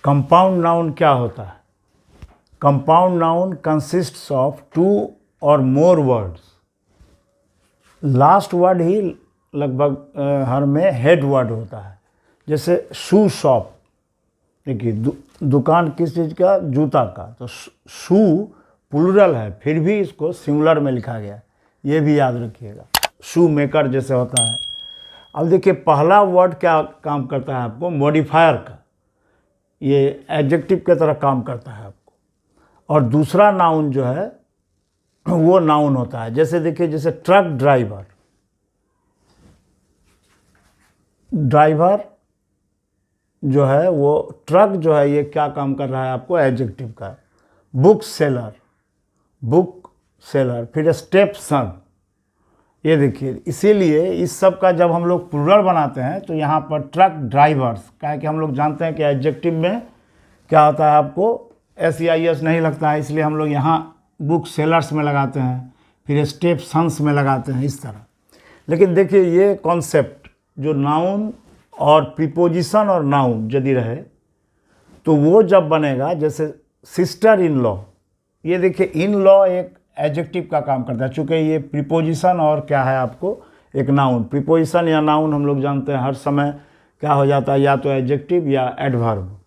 Compound noun क्या होता है? कंपाउंड नाउन कंसिस्ट्स ऑफ 2 और मोर वर्ड्स। लास्ट वर्ड ही लगभग हर में हेड वर्ड होता है। जैसे शू शॉप, देखिए दुकान किस चीज़ का? जूता का। तो शू प्लूरल है, फिर भी इसको सिंगुलर में लिखा गया है, ये भी याद रखिएगा। शू मेकर जैसे होता है। अब देखिए पहला वर्ड क्या काम करता है आपको? मॉडिफायर का, ये एडजेक्टिव की तरह काम करता है आपको। और दूसरा नाउन जो है वो नाउन होता है। जैसे देखिए, जैसे ट्रक ड्राइवर, ड्राइवर जो है वो ट्रक जो है ये क्या काम कर रहा है आपको? एडजेक्टिव का। Book seller, book seller. फिर स्टेप सन, ये देखिए। इसीलिए इस सब का जब हम लोग प्लूरल बनाते हैं तो यहाँ पर ट्रक ड्राइवर्स का है कि हम लोग जानते हैं कि एडजेक्टिव में क्या होता है आपको? SEIS नहीं लगता है, इसलिए हम लोग यहाँ बुक सेलर्स में लगाते हैं, फिर स्टेप सन्स में लगाते हैं, इस तरह। लेकिन देखिए ये कॉन्सेप्ट जो नाउन और प्रीपोजिशन और नाउन यदि रहे तो वो जब बनेगा, जैसे सिस्टर इन लॉ, ये देखिए इन लॉ एक एडजेक्टिव का काम करता है, चूँकि ये प्रीपोजिशन और क्या है आपको? एक नाउन। प्रीपोजिशन या नाउन हम लोग जानते हैं हर समय क्या हो जाता है? या तो एडजेक्टिव या एडवर्ब।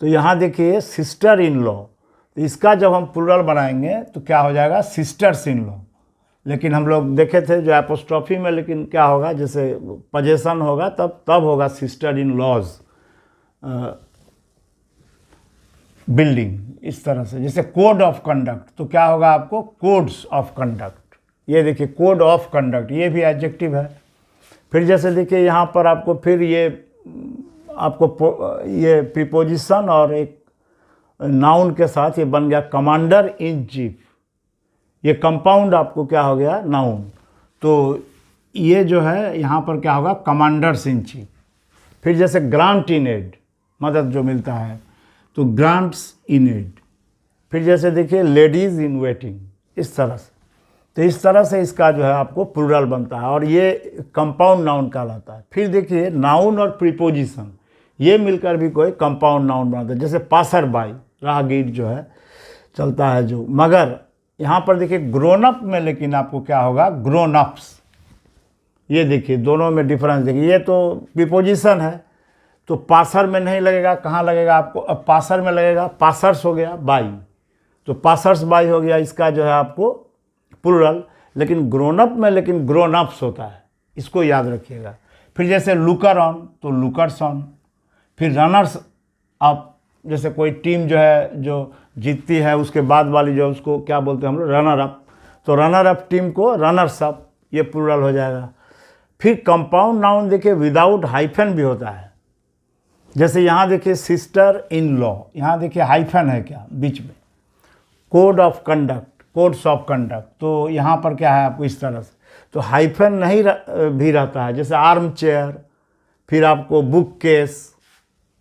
तो यहाँ देखिए सिस्टर इन लॉ, तो इसका जब हम प्लूरल बनाएंगे तो क्या हो जाएगा? Sisters in law. लेकिन हम लोग देखे थे जो एपोस्ट्रॉफी में, लेकिन क्या होगा? जैसे पोजेशन होगा तब होगा सिस्टर इन लॉज बिल्डिंग, इस तरह से। जैसे कोड ऑफ कंडक्ट, तो क्या होगा आपको? Codes of conduct. ये देखिए कोड ऑफ कंडक्ट, ये भी एडजेक्टिव है। फिर जैसे देखिए यहाँ पर आपको फिर ये आपको ये प्रीपोजिशन और एक नाउन के साथ ये बन गया कमांडर इन चीफ। ये कंपाउंड आपको क्या हो गया? नाउन। तो ये जो है यहाँ पर क्या होगा? Commanders in chief. फिर जैसे ग्रांट इन एड, मदद जो मिलता है, तो ग्रांट्स इन एड। फिर जैसे देखिए लेडीज़ इन वेटिंग, इस तरह से। तो इस तरह से इसका जो है आपको प्लूरल बनता है और ये कंपाउंड नाउन कहलाता है। फिर देखिए नाउन और प्रीपोजिशन ये मिलकर भी कोई कंपाउंड नाउन बनाता है। जैसे पासर बाई, राहगीर जो है चलता है जो। मगर यहाँ पर देखिए ग्रोन अप में, लेकिन आपको क्या होगा? Grown ups. ये देखिए दोनों में डिफरेंस देखिए। ये तो प्रीपोजिशन है तो पासर में नहीं लगेगा, कहाँ लगेगा आपको? अब पासर में लगेगा, पासर्स हो गया बाई, तो पासर्स बाई हो गया, इसका जो है आपको प्लूरल। लेकिन ग्रोन अप में लेकिन ग्रोन अप्स होता है, इसको याद रखिएगा। फिर जैसे लुकर ऑन, तो लुकर्स ऑन। फिर रनर्स अप, जैसे कोई टीम जो है जो जीतती है उसके बाद वाली जो उसको क्या बोलते हैं हम लोग? Runner up. तो रनर अप टीम को रनर्स अप, ये प्लूरल हो जाएगा। फिर कंपाउंड नाउन देखिए विदाउट हाइफन भी होता है। जैसे यहाँ देखिए सिस्टर इन लॉ, यहाँ देखिए हाइफन है क्या बीच में? Code of conduct, codes of conduct. तो यहाँ पर क्या है आपको? इस तरह से। तो हाइफन नहीं भी रहता है। जैसे आर्म चेयर, फिर आपको बुक केस,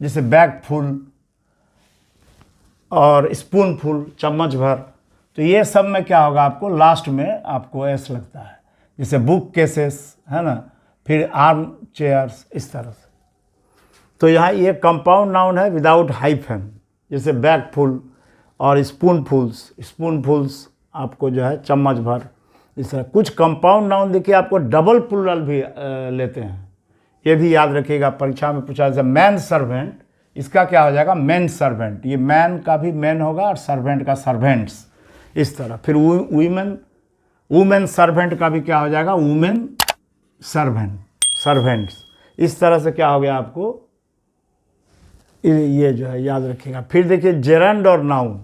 जैसे बैग फुल और स्पून फुल, चम्मच भर। तो ये सब में क्या होगा आपको? लास्ट में आपको एस लगता है। जैसे बुक केसेस है ना, फिर आर्म चेयर्स, इस तरह से। तो यहाँ ये कंपाउंड नाउन है विदाउट हाइफन। जैसे बैग फुल और स्पून फुल्स आपको जो है चम्मच भर, इस तरह। कुछ कंपाउंड नाउन देखिए आपको डबल प्लूरल भी लेते हैं, ये भी याद रखिएगा, परीक्षा में पूछा। जैसे मैन सर्वेंट, इसका क्या हो जाएगा? Man servant. ये मैन का भी मैन होगा और सर्वेंट का सर्वेंट्स, इस तरह। फिर वुमेन सर्वेंट का भी क्या हो जाएगा? वुमेन सर्वेंट्स, इस तरह से क्या हो गया आपको? ये जो है याद रखिएगा। फिर देखिए जेरंड और नाउन,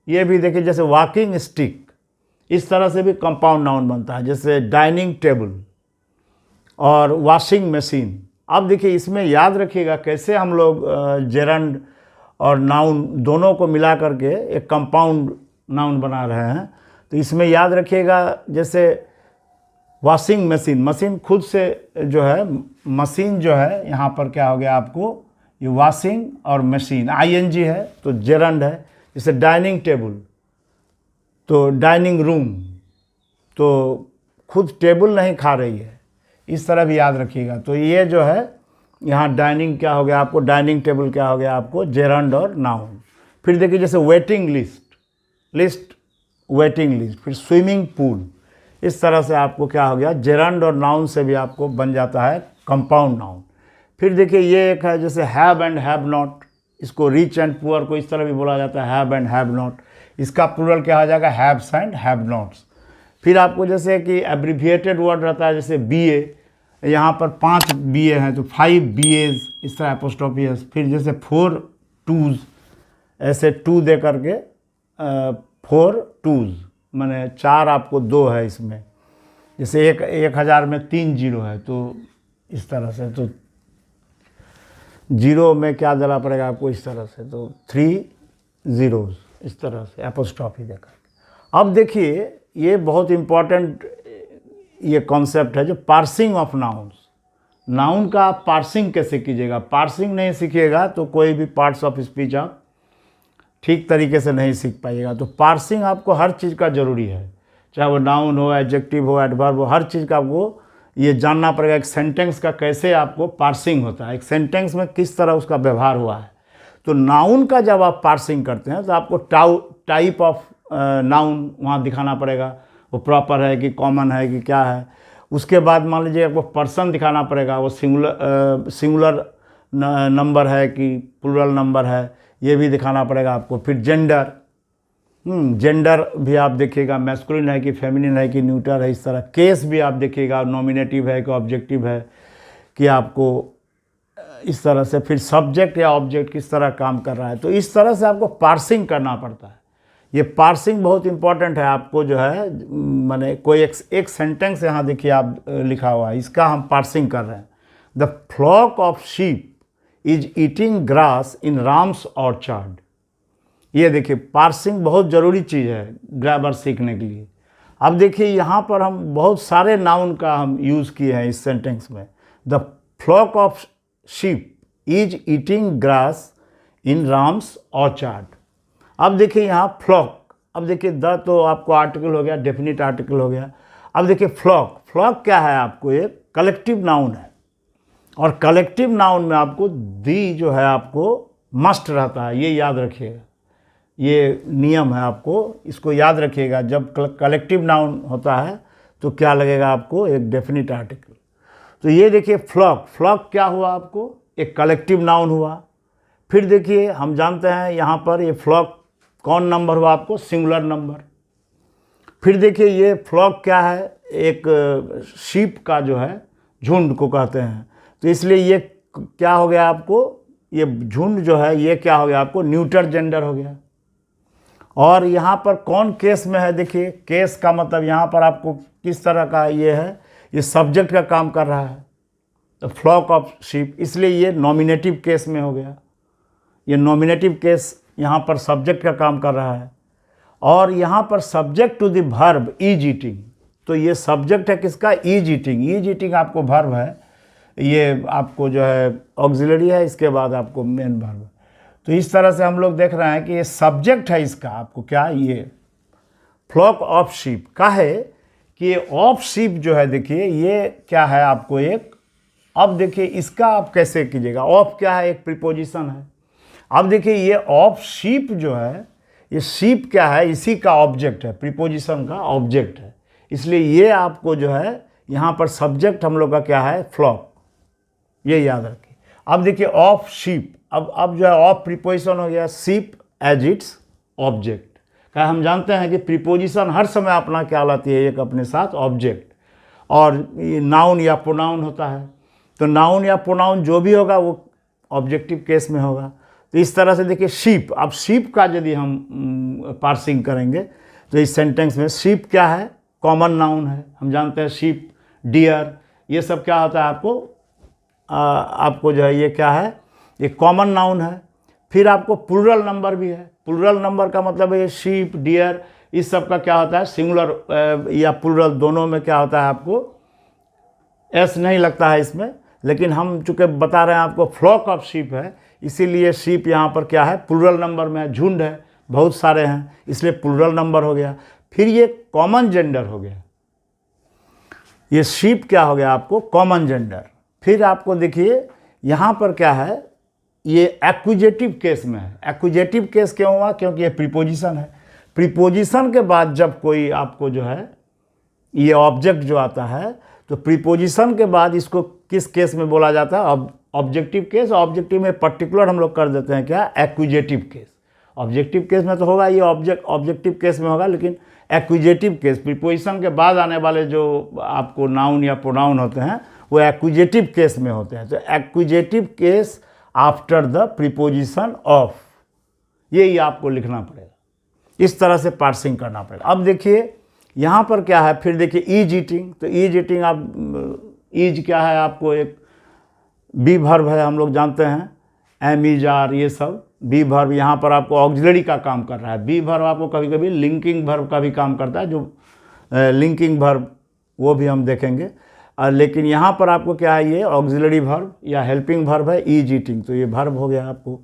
ये भी देखिए जैसे वॉकिंग स्टिक, इस तरह से भी कंपाउंड नाउन बनता है। जैसे डाइनिंग टेबल और वॉशिंग मशीन। अब देखिए इसमें याद रखिएगा कैसे हम लोग जेरंड और नाउन दोनों को मिला करके एक कंपाउंड नाउन बना रहे हैं। तो इसमें याद रखिएगा जैसे वॉशिंग मशीन, मशीन खुद से जो है, मशीन जो है यहाँ पर क्या हो गया आपको? ये वॉशिंग और मशीन ING है तो जेरंड है। जैसे डाइनिंग टेबल तो डाइनिंग रूम, तो खुद टेबल नहीं खा रही है, इस तरह भी याद रखिएगा। तो ये जो है यहाँ डाइनिंग क्या हो गया आपको, डाइनिंग टेबल क्या हो गया आपको, जेरंड और नाउन। फिर देखिए जैसे वेटिंग लिस्ट वेटिंग लिस्ट, फिर स्विमिंग पूल, इस तरह से आपको क्या हो गया, जेरंड और नाउन से भी आपको बन जाता है कंपाउंड नाउन। फिर देखिए ये एक है जैसे हैव एंड हैव नॉट, इसको रिच एंड पुअर को इस तरह भी बोला जाता है, हैव एंड हैव नॉट, इसका प्लूरल क्या हो जाएगा, हैव्स एंड हैव नॉट्स। फिर आपको जैसे कि एब्रीविएटेड वर्ड रहता है, जैसे बीए, यहाँ पर 5 बीए हैं तो 5 BAs, इस तरह एपोस्ट्रोफी है। फिर जैसे 4 2s, ऐसे 2 दे करके 4 2s, माने 4 आपको 2 है इसमें, जैसे 1000 में 3 जीरो है तो इस तरह से, तो जीरो में क्या देना पड़ेगा आपको इस तरह से, तो 3 zeros, इस तरह से एपोस्ट्रोफी देकर। अब देखिए ये बहुत इम्पॉर्टेंट ये कॉन्सेप्ट है जो पार्सिंग ऑफ नाउन्स। नाउन का आप पार्सिंग कैसे कीजिएगा, पार्सिंग नहीं सीखिएगा तो कोई भी पार्ट्स ऑफ स्पीच आप ठीक तरीके से नहीं सीख पाइएगा। तो पार्सिंग आपको हर चीज़ का ज़रूरी है, चाहे वो नाउन हो, एडजेक्टिव हो, एडवर्ब हो, हर चीज़ का आपको ये जानना पड़ेगा। एक सेंटेंस का कैसे आपको पार्सिंग होता है, एक सेंटेंस में किस तरह उसका व्यवहार हुआ है। तो नाउन का जब आप पार्सिंग करते हैं तो आपको टाइप ऑफ नाउन वहाँ दिखाना पड़ेगा, वो प्रॉपर है कि कॉमन है कि क्या है। उसके बाद मान लीजिए आपको पर्सन दिखाना पड़ेगा, वो सिंगुलर नंबर है कि प्लूरल नंबर है, ये भी दिखाना पड़ेगा आपको। फिर जेंडर भी आप देखिएगा, मैस्कुलिन है कि फेमिनिन है कि न्यूटर है, इस तरह। केस भी आप देखिएगा, नॉमिनेटिव है कि ऑब्जेक्टिव है कि आपको इस तरह से। फिर सब्जेक्ट या ऑब्जेक्ट किस तरह काम कर रहा है, तो इस तरह से आपको पार्सिंग करना पड़ता है। ये पार्सिंग बहुत इंपॉर्टेंट है आपको जो है, माने कोई एक सेंटेंस यहाँ देखिए आप लिखा हुआ है, इसका हम पार्सिंग कर रहे हैं। The flock of sheep is eating grass in Ram's orchard. ये देखिए पार्सिंग बहुत ज़रूरी चीज़ है ग्रामर सीखने के लिए। अब देखिए यहाँ पर हम बहुत सारे नाउन का हम यूज़ किए हैं इस सेंटेंस में। The flock of sheep is eating grass in Ram's orchard. अब देखिए यहाँ फ्लॉक, अब देखिए द तो आपको आर्टिकल हो गया, डेफिनिट आर्टिकल हो गया। अब देखिए फ्लॉक क्या है, आपको एक कलेक्टिव नाउन है, और कलेक्टिव नाउन में आपको दी जो है आपको मस्ट रहता है, ये याद रखिएगा, ये नियम है आपको, इसको याद रखिएगा। जब कलेक्टिव नाउन होता है तो क्या लगेगा आपको, एक डेफिनिट आर्टिकल। तो ये देखिए फ्लॉक क्या हुआ आपको, एक कलेक्टिव नाउन हुआ। फिर देखिए हम जानते हैं यहाँ पर ये फ्लॉक कौन नंबर हुआ आपको, सिंगुलर नंबर। फिर देखिए ये फ्लॉक क्या है, एक शीप का जो है झुंड को कहते हैं, तो इसलिए ये क्या हो गया आपको, ये झुंड जो है ये क्या हो गया आपको, न्यूटर जेंडर हो गया। और यहाँ पर कौन केस में है, देखिए केस का मतलब यहाँ पर आपको किस तरह का ये है, ये सब्जेक्ट का काम कर रहा है, तो फ्लॉक ऑफ शीप, इसलिए ये नॉमिनेटिव केस में हो गया। ये नॉमिनेटिव केस यहाँ पर सब्जेक्ट का काम कर रहा है। और यहाँ पर subject to the verb is eating, तो ये सब्जेक्ट है किसका, इज ईटिंग आपको वर्ब है, ये आपको जो है ऑक्सिलरी है, इसके बाद आपको मेन वर्ब। तो इस तरह से हम लोग देख रहे हैं कि ये सब्जेक्ट है इसका आपको क्या, ये फ्लॉक ऑफ शीप का है कि ये ऑफ शीप जो है, देखिए ये क्या है आपको एक। अब देखिए इसका आप कैसे कीजिएगा, ऑफ क्या है, एक प्रीपोजिशन है। अब देखिए ये ऑफ शीप जो है, ये शीप क्या है, इसी का ऑब्जेक्ट है, प्रीपोजिशन का ऑब्जेक्ट है, इसलिए ये आपको जो है यहाँ पर सब्जेक्ट हम लोग का क्या है, फ्लॉक, ये याद रखिए। अब देखिए ऑफ शीप, अब जो है ऑफ प्रीपोजिशन हो गया, शीप एज इट्स ऑब्जेक्ट। क्या हम जानते हैं कि प्रीपोजिशन हर समय अपना क्या लाती है, एक अपने साथ ऑब्जेक्ट, और नाउन या प्रोनाउन होता है, तो नाउन या प्रोनाउन जो भी होगा वो ऑब्जेक्टिव केस में होगा। तो इस तरह से देखिए शीप, अब शीप का यदि हम पार्सिंग करेंगे तो इस सेंटेंस में शीप क्या है, कॉमन नाउन है, हम जानते हैं शीप, डियर, ये सब क्या होता है आपको जो है ये क्या है, ये कॉमन नाउन है। फिर आपको प्लूरल नंबर भी है, प्लूरल नंबर का मतलब है शीप, डियर, इस सब का क्या होता है, सिंगुलर या प्लूरल दोनों में क्या होता है आपको एस नहीं लगता है इसमें, लेकिन हम चूँकि बता रहे हैं आपको फ्लॉक ऑफ शीप है, इसीलिए शीप यहाँ पर क्या है, प्लूरल नंबर में है, झुंड है, बहुत सारे हैं, इसलिए प्लूरल नंबर हो गया। फिर ये कॉमन जेंडर हो गया, ये शीप क्या हो गया आपको, कॉमन जेंडर। फिर आपको देखिए यहाँ पर क्या है, ये एक्विजेटिव केस में है। एक्विजेटिव केस क्यों हुआ? क्योंकि ये प्रीपोजिशन है। प्रीपोजिशन के बाद जब कोई आपको जो है ये ऑब्जेक्ट जो आता है, तो प्रीपोजिशन के बाद इसको किस केस में बोला जाता है? Objective case. ऑब्जेक्टिव में पर्टिकुलर हम लोग कर देते हैं क्या? एक्विजेटिव केस। ऑब्जेक्टिव केस में तो होगा ये ऑब्जेक्टिव केस में होगा, लेकिन एक्विजेटिव केस प्रीपोजिशन के बाद आने वाले जो आपको नाउन या प्रोनाउन होते हैं वो एक्विजेटिव केस में होते हैं। तो accusative case after the preposition of, यही आपको लिखना पड़ेगा। इस तरह से पार्सिंग करना पड़ेगा। अब देखिए यहाँ पर क्या है, फिर देखिए ईज ईटिंग। तो ईज ईटिंग, आप ईज क्या है? आपको एक बी वर्ब है, हम लोग जानते हैं, एम इज आर, ये सब बी वर्ब यहाँ पर आपको ऑक्सिलरी का काम कर रहा है। बी वर्ब आपको कभी कभी लिंकिंग वर्ब का भी काम करता है, जो लिंकिंग वर्ब वो भी हम देखेंगे। लेकिन यहाँ पर आपको क्या है, ये ऑक्सिलरी वर्ब या हेल्पिंग वर्ब है, ईज ईटिंग। तो ये वर्ब हो गया आपको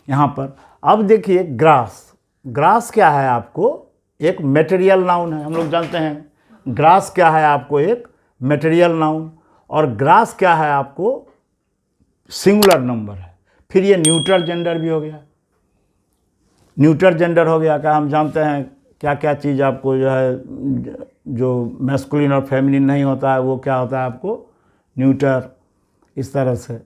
यहाँ पर। अब देखिए ग्रास। ग्रास क्या है? आपको एक मटेरियल नाउन है। हम लोग जानते हैं ग्रास क्या है, आपको एक मटेरियल नाउन। और ग्रास क्या है? आपको सिंगुलर नंबर है। फिर ये न्यूट्रल जेंडर भी हो गया। न्यूट्रल जेंडर हो गया, क्या हम जानते हैं क्या क्या चीज़ आपको जो है, जो मैस्कुलिन और फेमिनिन नहीं होता है वो क्या होता है आपको? न्यूट्रल। इस तरह से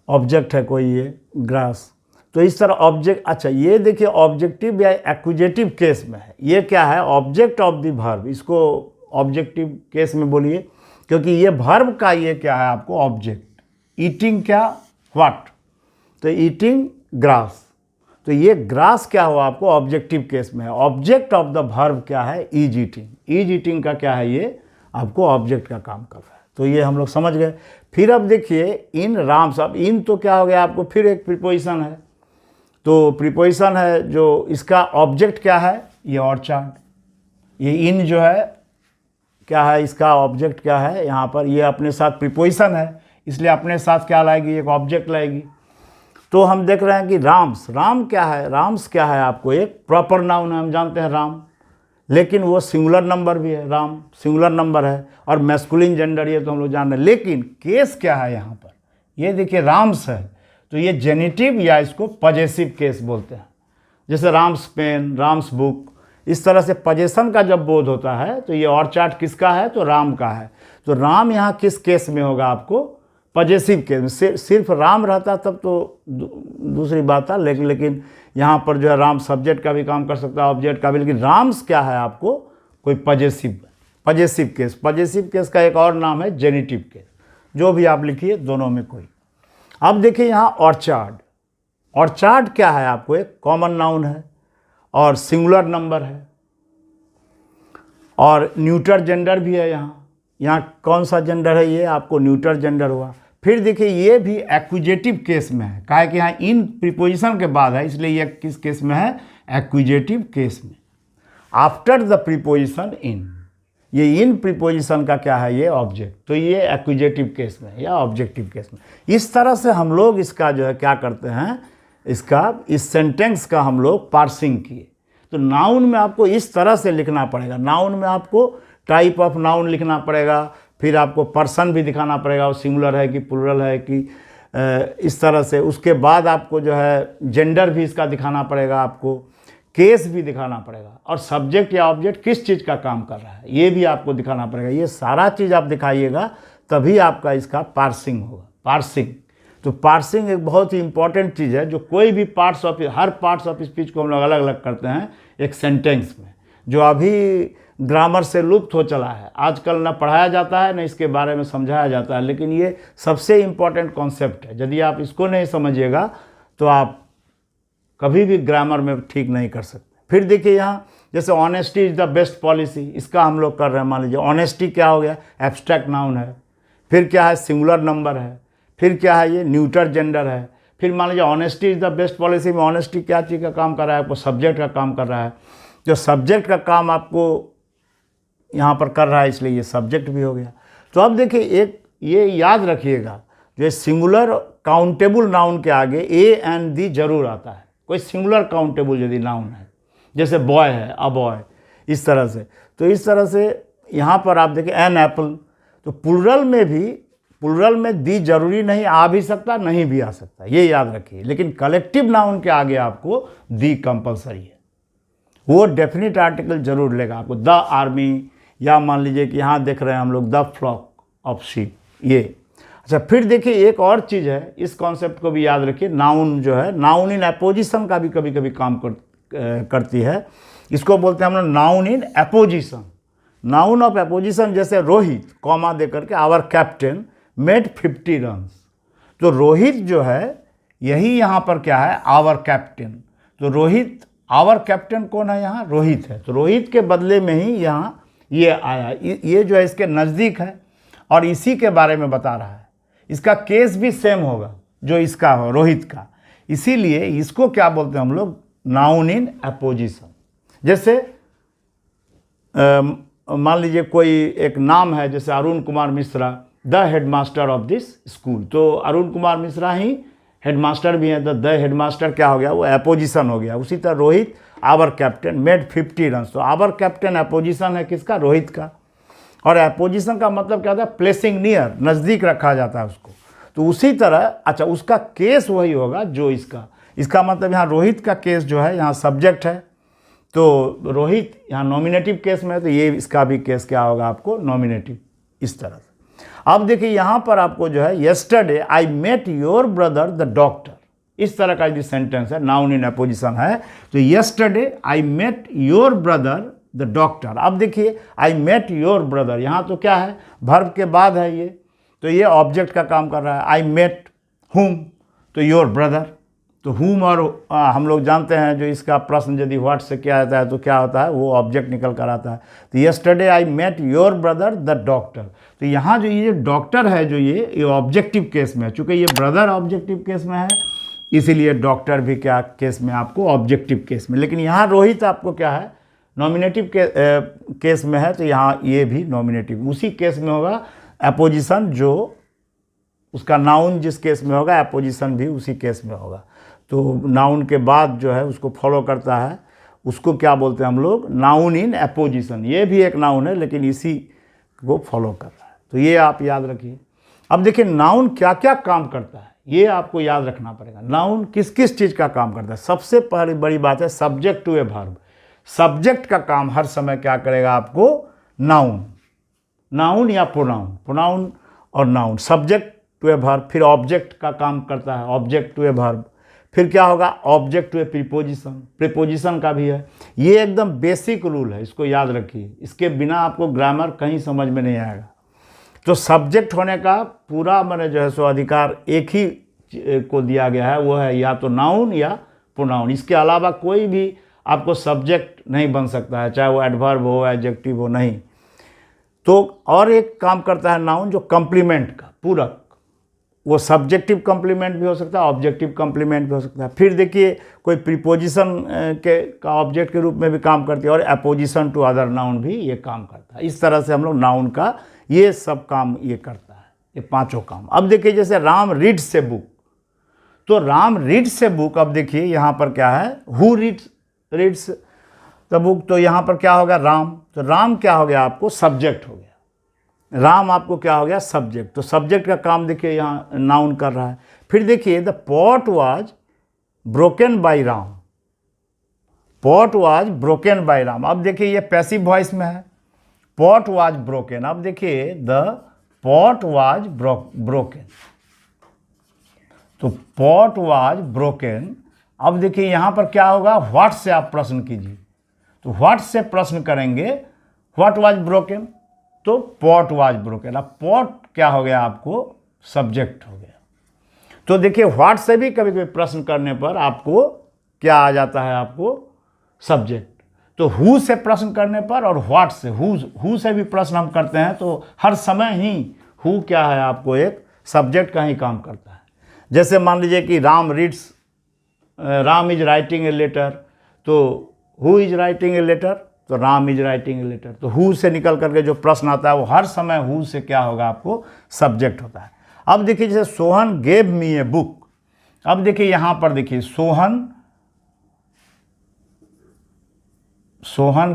ऑब्जेक्ट है कोई ये ग्रास। तो इस तरह ऑब्जेक्ट, अच्छा ये देखिए ऑब्जेक्टिव या एक्विजेटिव केस में है। ये क्या है? Object of the verb. इसको ऑब्जेक्टिव केस में बोलिए, क्योंकि ये वर्ब का ये क्या है आपको? ऑब्जेक्ट। ईटिंग क्या? व्हाट? तो ईटिंग ग्रास। तो ये ग्रास क्या हुआ आपको? ऑब्जेक्टिव केस में है। ऑब्जेक्ट ऑफ द वर्ब क्या है? Ease eating. ईज ईटिंग का क्या है? ये आपको ऑब्जेक्ट का काम कर रहा है। तो ये हम लोग समझ गए। फिर अब देखिए इन राम्स। अब इन तो क्या हो गया आपको? फिर एक प्रीपोजिशन है। तो प्रीपोजिशन है जो इसका ऑब्जेक्ट क्या है? ये ऑर्चार्ड। ये इन जो है क्या है? इसका ऑब्जेक्ट क्या है? यहाँ पर ये अपने साथ प्रीपोजिशन है, इसलिए अपने साथ क्या लाएगी? एक ऑब्जेक्ट लाएगी। तो हम देख रहे हैं कि राम्स। राम क्या है? राम्स क्या है आपको? एक प्रॉपर नाउन है, हम जानते हैं राम, लेकिन वो सिंगुलर नंबर भी है। राम सिंगुलर नंबर है और मैस्कुलिन जेंडर, ये तो हम लोग जान रहे हैं। लेकिन केस क्या है यहाँ पर? ये देखिए राम्स है, तो ये जेनिटिव या इसको पजेसिव केस बोलते हैं। जैसे राम्स पेन, राम्स बुक, इस तरह से पजेशन का जब बोध होता है तो ये ऑर्चार्ड किसका है? तो राम का है। तो राम यहाँ किस केस में होगा आपको? पजेसिव केस में। सिर्फ राम रहता तब तो दूसरी बात था, लेकिन यहाँ पर जो है राम सब्जेक्ट का भी काम कर सकता है, ऑब्जेक्ट का भी। लेकिन राम्स क्या है आपको? कोई पजेसिव केस। पजेसिव केस का एक और नाम है जेनिटिव केस। जो भी आप लिखिए, दोनों में कोई। अब देखिए यहाँ ऑर्चार्ड। ऑर्चार्ड क्या है आपको? एक कॉमन नाउन है और सिंगुलर नंबर है और न्यूट्रल जेंडर भी है। यहाँ कौन सा जेंडर है? ये आपको न्यूट्रल जेंडर हुआ। फिर देखिए ये भी एक्विजेटिव केस में है। कहा कि यहाँ इन प्रीपोजिशन के बाद है, इसलिए ये किस केस में है? एक्विजेटिव केस में। आफ्टर द प्रीपोजिशन इन, ये इन प्रीपोजिशन का क्या है? ये ऑब्जेक्ट। तो ये एक्विजेटिव केस में या ऑब्जेक्टिव केस में। इस तरह से हम लोग इसका जो है क्या करते हैं, इस सेंटेंस का हम लोग पार्सिंग किए। तो नाउन में आपको इस तरह से लिखना पड़ेगा। नाउन में आपको टाइप ऑफ नाउन लिखना पड़ेगा, फिर आपको पर्सन भी दिखाना पड़ेगा, वो सिंगुलर है कि प्लूरल है कि इस तरह से। उसके बाद आपको जो है जेंडर भी इसका दिखाना पड़ेगा, आपको केस भी दिखाना पड़ेगा, और सब्जेक्ट या ऑब्जेक्ट किस चीज़ का काम कर रहा है ये भी आपको दिखाना पड़ेगा। ये सारा चीज़ आप दिखाइएगा तभी आपका इसका पार्सिंग होगा। पार्सिंग, तो पार्सिंग एक बहुत ही इंपॉर्टेंट चीज़ है, जो कोई भी हर पार्ट्स ऑफ स्पीच को हम लोग अलग अलग करते हैं एक सेंटेंस में, जो अभी ग्रामर से लुप्त हो चला है। आजकल ना पढ़ाया जाता है, ना इसके बारे में समझाया जाता है, लेकिन ये सबसे इम्पॉर्टेंट कॉन्सेप्ट है। यदि आप इसको नहीं समझिएगा तो आप कभी भी ग्रामर में ठीक नहीं कर सकते। फिर देखिए यहाँ जैसे honesty is the best policy, इसका हम लोग कर रहे हैं। मान लीजिए ऑनेस्टी क्या हो गया? एब्स्ट्रैक्ट नाउन है। फिर क्या है? सिंगुलर नंबर है। फिर क्या है? ये न्यूट्रल जेंडर है। फिर मान लीजिए honesty is the best policy में ऑनेस्टी क्या चीज़ का काम कर रहा है? आपको सब्जेक्ट का काम कर रहा है। जो सब्जेक्ट का काम आपको यहाँ पर कर रहा है, इसलिए ये सब्जेक्ट भी हो गया। तो अब देखिए एक ये याद रखिएगा, जो सिंगुलर काउंटेबल नाउन के आगे ए एंड दी जरूर आता है। कोई सिंगुलर काउंटेबल यदि नाउन है, जैसे बॉय है, अ बॉय, इस तरह से। तो इस तरह से यहाँ पर आप देखिए एन एप्पल। तो प्लूरल में भी प्लूरल में दी जरूरी नहीं, आ भी सकता नहीं भी आ सकता, ये याद रखिए। लेकिन कलेक्टिव नाउन के आगे आपको दी कंपलसरी है, वो डेफिनेट आर्टिकल जरूर लेगा आपको। द आर्मी, या मान लीजिए कि यहाँ देख रहे हैं हम लोग द फ्लॉक ऑफ शीप, ये। अच्छा, फिर देखिए एक और चीज़ है, इस कॉन्सेप्ट को भी याद रखिए। नाउन जो है, नाउन इन एपोजिशन का भी कभी कभी काम करती है। इसको बोलते हैं हम लोग noun in apposition. Noun of apposition, जैसे रोहित कॉमा दे करके आवर कैप्टन मेड 50 रन्स। तो रोहित जो है, यही यहाँ पर क्या है, आवर कैप्टन। तो रोहित, आवर कैप्टन कौन है यहाँ, रोहित है। तो रोहित के बदले में ही यहाँ ये आया, ये जो है इसके नज़दीक है और इसी के बारे में बता रहा है। इसका केस भी सेम होगा जो इसका हो, रोहित का। इसीलिए इसको क्या बोलते हैं हम लोग, नाउन इन एपोजिशन। जैसे मान लीजिए कोई एक नाम है, जैसे Arun Kumar Mishra, the headmaster of this school. तो अरुण कुमार मिश्रा ही हेडमास्टर भी हैं, तो द हेडमास्टर क्या हो गया, वो एपोजिशन हो गया। उसी तरह Rohit our captain made 50 runs. तो आवर कैप्टन एपोजिशन है किसका, रोहित का। और एपोजिशन का मतलब क्या होता है, प्लेसिंग नियर, नज़दीक रखा जाता है उसको। तो उसी तरह, अच्छा, उसका केस वही होगा जो इसका मतलब यहाँ रोहित का केस जो है, यहाँ सब्जेक्ट है, तो रोहित यहाँ नॉमिनेटिव केस में है, तो ये इसका भी केस क्या होगा आपको, नॉमिनेटिव, इस तरह से। अब देखिए यहाँ पर आपको जो है, yesterday I met your brother the doctor, इस तरह का यदि सेंटेंस है, नाउन इन एपोजिशन है, तो yesterday I met your brother the doctor. अब देखिए आई मेट योर ब्रदर, यहाँ तो क्या है, वर्ब के बाद है ये, तो ये ऑब्जेक्ट का काम कर रहा है। आई मेट हुम, तो योर ब्रदर। तो हुम और हम लोग जानते हैं, जो इसका प्रश्न यदि व्हाट से किया जाता है तो क्या होता है, वो ऑब्जेक्ट निकल कर आता है। तो yesterday I met your brother the doctor. तो यहाँ जो ये डॉक्टर है, जो ये ऑब्जेक्टिव केस में है, चूँकि ये ब्रदर ऑब्जेक्टिव केस में है, इसीलिए डॉक्टर भी क्या केस में, आपको ऑब्जेक्टिव केस में। लेकिन यहाँ रोहित आपको क्या है, नॉमिनेटिव केस में है, तो यहाँ ये भी नॉमिनेटिव उसी केस में होगा। एपोजिशन जो उसका नाउन जिस केस में होगा, एपोजिशन भी उसी केस में होगा। तो नाउन के बाद जो है उसको फॉलो करता है, उसको क्या बोलते हैं हम लोग, नाउन इन एपोजिशन। ये भी एक नाउन है, लेकिन इसी को फॉलो कर रहा है। तो ये आप याद रखिए। अब देखिए नाउन क्या क्या काम करता है, ये आपको याद रखना पड़ेगा। नाउन किस किस चीज़ का काम करता है। सबसे पहली बड़ी बात है, subject to a verb. Subject का काम हर समय क्या करेगा आपको, नाउन या प्रोनाउन, प्रोनाउन और noun, subject to a verb. फिर ऑब्जेक्ट का काम करता है, ऑब्जेक्ट टू ए वर्ब। फिर क्या होगा, object to a preposition, preposition का भी है। ये एकदम बेसिक रूल है, इसको याद रखिए। इसके बिना आपको ग्रामर कहीं समझ में नहीं आएगा। तो सब्जेक्ट होने का पूरा मैंने जो है सो अधिकार एक ही को दिया गया है, वो है या तो नाउन या प्रोनाउन। इसके अलावा कोई भी आपको सब्जेक्ट नहीं बन सकता है, चाहे वो एडवर्ब हो, एडजेक्टिव हो, नहीं। तो और एक काम करता है नाउन, जो कम्प्लीमेंट का, पूरक। वो सब्जेक्टिव कम्प्लीमेंट भी हो सकता है, ऑब्जेक्टिव कम्प्लीमेंट भी हो सकता है। फिर देखिए कोई प्रीपोजिशन का ऑब्जेक्ट के रूप में भी काम करती है, और एपोजिशन टू अदर नाउन भी ये काम करता है। इस तरह से हम लोग नाउन का ये सब काम ये करता है, ये पांचों काम। अब देखिए जैसे राम रीड्स ए बुक, तो राम रीड्स ए बुक। अब देखिए यहाँ पर क्या है, हु रीड्स द बुक, तो यहाँ पर क्या होगा, राम। तो राम क्या हो गया आपको, सब्जेक्ट हो गया। राम आपको क्या हो गया, सब्जेक्ट। तो सब्जेक्ट का काम देखिए यहाँ नाउन कर रहा है। फिर देखिए the pot was broken by Ram, pot was broken by Ram. अब देखिए ये पैसिव वॉइस में है, पॉट वाज ब्रोकन। अब देखिए द पॉट वाज ब्रोकन, तो पॉट वाज ब्रोकन। अब देखिए यहाँ पर क्या होगा, व्हाट से आप प्रश्न कीजिए। तो व्हाट से प्रश्न करेंगे, व्हाट वाज ब्रोकन, तो पॉट वाज ब्रोकन। अब पॉट क्या हो गया आपको, सब्जेक्ट हो गया। तो देखिए व्हाट से भी कभी कभी प्रश्न करने पर आपको क्या आ जाता है, आपको सब्जेक्ट। तो हु से प्रश्न करने पर और व्हाट से, हु से भी प्रश्न हम करते हैं, तो हर समय ही हु क्या है आपको एक सब्जेक्ट का ही काम करता है। जैसे मान लीजिए कि Ram is writing a letter, तो who is writing a letter, तो Ram is writing a letter. तो हु से निकल करके जो प्रश्न आता है वो हर समय हु से क्या होगा आपको, सब्जेक्ट होता है। अब देखिए जैसे Sohan gave me a book. अब देखिए यहाँ पर देखिए Sohan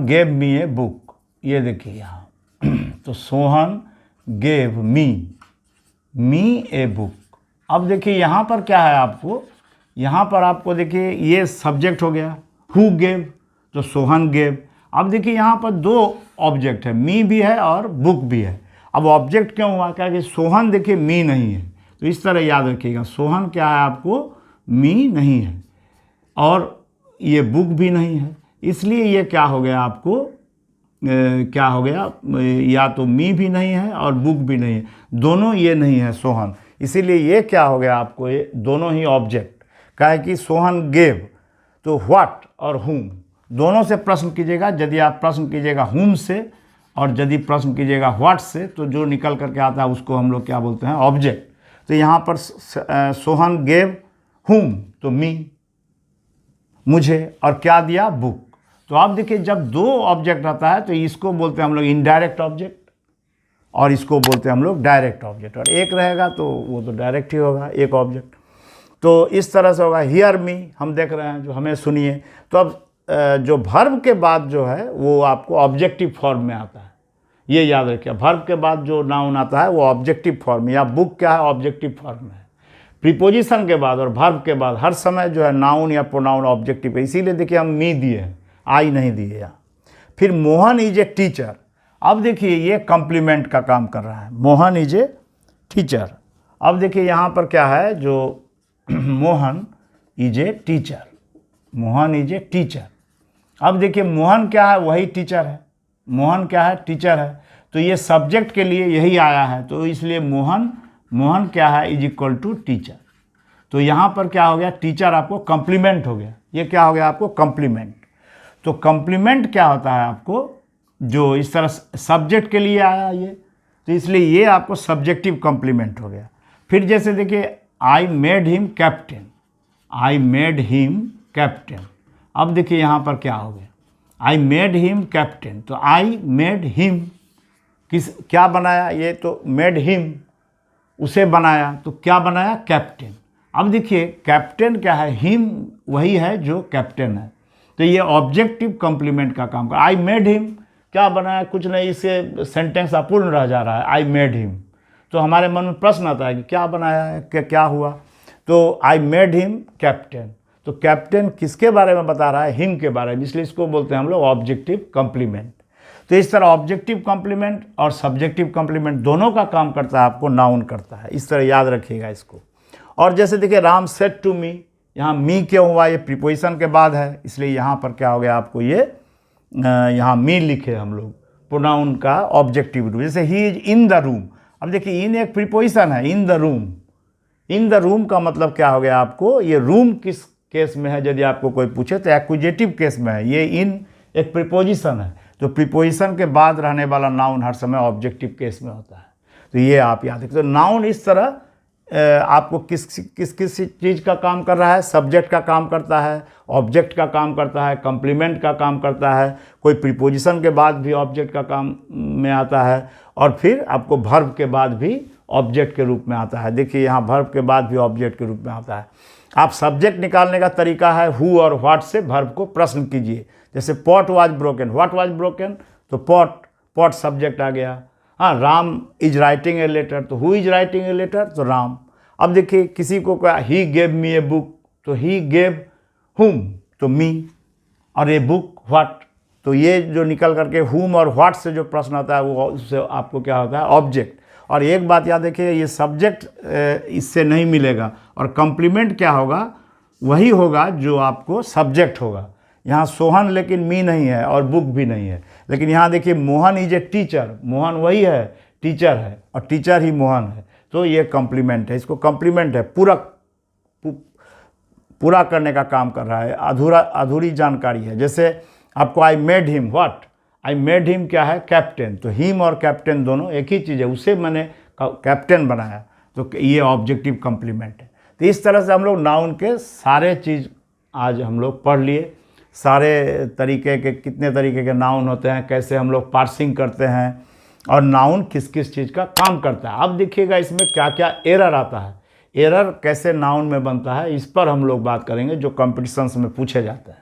gave me a book, ये देखिए यहाँ तो Sohan gave me me a book. अब देखिए यहाँ पर क्या है आपको, यहाँ पर आपको देखिए ये सब्जेक्ट हो गया, हु गेव, तो सोहन गेव। अब देखिए यहाँ पर दो ऑब्जेक्ट है, मी भी है और बुक भी है। अब ऑब्जेक्ट क्यों हुआ, क्या कि सोहन देखिए मी नहीं है, तो इस तरह याद रखिएगा, सोहन क्या है आपको, मी नहीं है, और ये बुक भी नहीं है, इसलिए ये क्या हो गया आपको, क्या हो गया, या तो मी भी नहीं है और बुक भी नहीं है, दोनों ये नहीं है सोहन, इसीलिए ये क्या हो गया आपको, ये दोनों ही ऑब्जेक्ट। क्या है कि सोहन गेव, तो व्हाट और हुम दोनों से प्रश्न कीजिएगा। यदि आप प्रश्न कीजिएगा हुम से और यदि प्रश्न कीजिएगा व्हाट से, तो जो निकल करके आता है उसको हम लोग क्या बोलते हैं, ऑब्जेक्ट। तो यहाँ पर सोहन गेव हुम, तो मी, मुझे, और क्या दिया, बुक। तो आप देखिए जब दो ऑब्जेक्ट रहता है तो इसको बोलते हैं हम लोग इनडायरेक्ट ऑब्जेक्ट और इसको बोलते हैं हम लोग डायरेक्ट ऑब्जेक्ट, और एक रहेगा तो वो तो डायरेक्ट ही होगा, एक ऑब्जेक्ट। तो इस तरह से होगा। हियर मी हम देख रहे हैं, जो हमें सुनिए। तो अब जो वर्ब के बाद जो है वो आपको ऑब्जेक्टिव फॉर्म में आता है, ये याद रखिए। वर्ब के बाद जो नाउन आता है वो ऑब्जेक्टिव फॉर्म, या बुक क्या है, ऑब्जेक्टिव फॉर्म है। प्रीपोजिशन के बाद और वर्ब के बाद हर समय जो है नाउन या प्रोनाउन ऑब्जेक्टिव है, इसीलिए देखिए हम मी दिए हैं, आई नहीं दिए यहाँ। फिर मोहन इज ए टीचर। अब देखिए ये कॉम्प्लीमेंट का काम कर रहा है, मोहन इज ए टीचर। अब देखिए यहाँ पर क्या है, जो Mohan is a teacher, Mohan is a teacher. अब देखिए मोहन क्या है, वही टीचर है, मोहन क्या है, टीचर है, तो ये सब्जेक्ट के लिए यही आया है, तो इसलिए मोहन, मोहन क्या है, इज इक्वल टू टीचर। तो यहाँ पर क्या हो गया, टीचर आपको कॉम्प्लीमेंट हो गया, ये क्या हो गया आपको, कॉम्प्लीमेंट। तो कॉम्प्लीमेंट क्या होता है आपको, जो इस तरह सब्जेक्ट के लिए आया ये, तो इसलिए ये आपको सब्जेक्टिव कॉम्प्लीमेंट हो गया। फिर जैसे देखिए I made him captain, I made him captain. अब देखिए यहाँ पर क्या हो गया, आई मेड हिम कैप्टन, तो आई मेड हिम क्या बनाया, ये तो मेड हिम उसे बनाया, तो क्या बनाया, कैप्टन। अब देखिए कैप्टन क्या है, हिम वही है जो कैप्टन है, तो ये ऑब्जेक्टिव कॉम्प्लीमेंट का काम कर। आई मेड हिम क्या बनाया, कुछ नहीं, इससे सेंटेंस अपूर्ण रह जा रहा है, आई मेड हिम। तो हमारे मन में प्रश्न आता है कि क्या बनाया है, क्या हुआ, तो आई मेड हिम कैप्टन। तो कैप्टन किसके बारे में बता रहा है, हिम के बारे में, इसलिए इसको बोलते हैं हम लोग ऑब्जेक्टिव कॉम्प्लीमेंट। तो इस तरह ऑब्जेक्टिव कॉम्प्लीमेंट और सब्जेक्टिव कॉम्प्लीमेंट दोनों का काम करता है, आपको नाउन करता है, इस तरह याद रखिएगा इसको। और जैसे देखिए राम सेड टू मी, यहाँ मी क्यों हुआ, ये प्रीपोजिशन के बाद है, इसलिए यहाँ पर क्या हो गया आपको, ये यहाँ मी लिखे हम लोग, प्रोनाउन का ऑब्जेक्टिव रूप। जैसे he is in the room, अब देखिए इन एक प्रीपोजिशन है, in the room, in the room का मतलब क्या हो गया आपको, ये रूम किस केस में है, यदि आपको कोई पूछे तो एक्विजेटिव केस में है, ये इन एक प्रीपोजिशन है, तो प्रीपोजिशन के बाद रहने वाला नाउन हर समय ऑब्जेक्टिव केस में होता है, तो ये आप याद रखें। तो नाउन इस तरह आपको किस किस चीज़ का काम कर रहा है, सब्जेक्ट का काम करता है, ऑब्जेक्ट का काम करता है, कॉम्प्लीमेंट का काम करता है, कोई प्रीपोजिशन के बाद भी ऑब्जेक्ट का काम में आता है, और फिर आपको वर्ब के बाद भी ऑब्जेक्ट के रूप में आता है। देखिए यहाँ वर्ब के बाद भी ऑब्जेक्ट के रूप में आता है। आप सब्जेक्ट निकालने का तरीका है हु और व्हाट से वर्ब को प्रश्न कीजिए। जैसे pot was broken, what was broken, तो पॉट सब्जेक्ट आ गया। हाँ, Ram is writing a letter, तो who is writing a letter, तो राम। अब देखिए किसी को क्या, he gave me a book, तो ही गेव हुम, तो मी, और ए बुक व्हाट, तो ये जो निकल करके हुम और व्हाट से जो प्रश्न आता है वो उससे आपको क्या होता है, ऑब्जेक्ट। और एक बात याद रखिए, ये सब्जेक्ट इससे नहीं मिलेगा, और कॉम्प्लीमेंट क्या होगा, वही होगा जो आपको सब्जेक्ट होगा। यहाँ सोहन लेकिन मी नहीं है और बुक भी नहीं है, लेकिन यहाँ देखिए Mohan is a teacher, Mohan वही है, टीचर है, और टीचर ही मोहन है, तो ये कॉम्प्लीमेंट है, इसको कॉम्प्लीमेंट है, पूरा करने का काम कर रहा है, अधूरी जानकारी है। जैसे आपको I made him what, I made him क्या है, कैप्टन, तो हिम और कैप्टन दोनों एक ही चीज़ है, उसे मैंने कैप्टन बनाया, तो ये ऑब्जेक्टिव कॉम्प्लीमेंट है। तो इस तरह से हम लोग नाउन के सारे चीज़ आज हम लोग पढ़ लिए, सारे तरीके के, कितने तरीके के नाउन होते हैं, कैसे हम लोग पार्सिंग करते हैं, और नाउन किस किस चीज़ का काम करता है। अब देखिएगा इसमें क्या क्या एरर आता है, एरर कैसे नाउन में बनता है, इस पर हम लोग बात करेंगे, जो कॉम्पिटिशन्स में पूछे जाते हैं।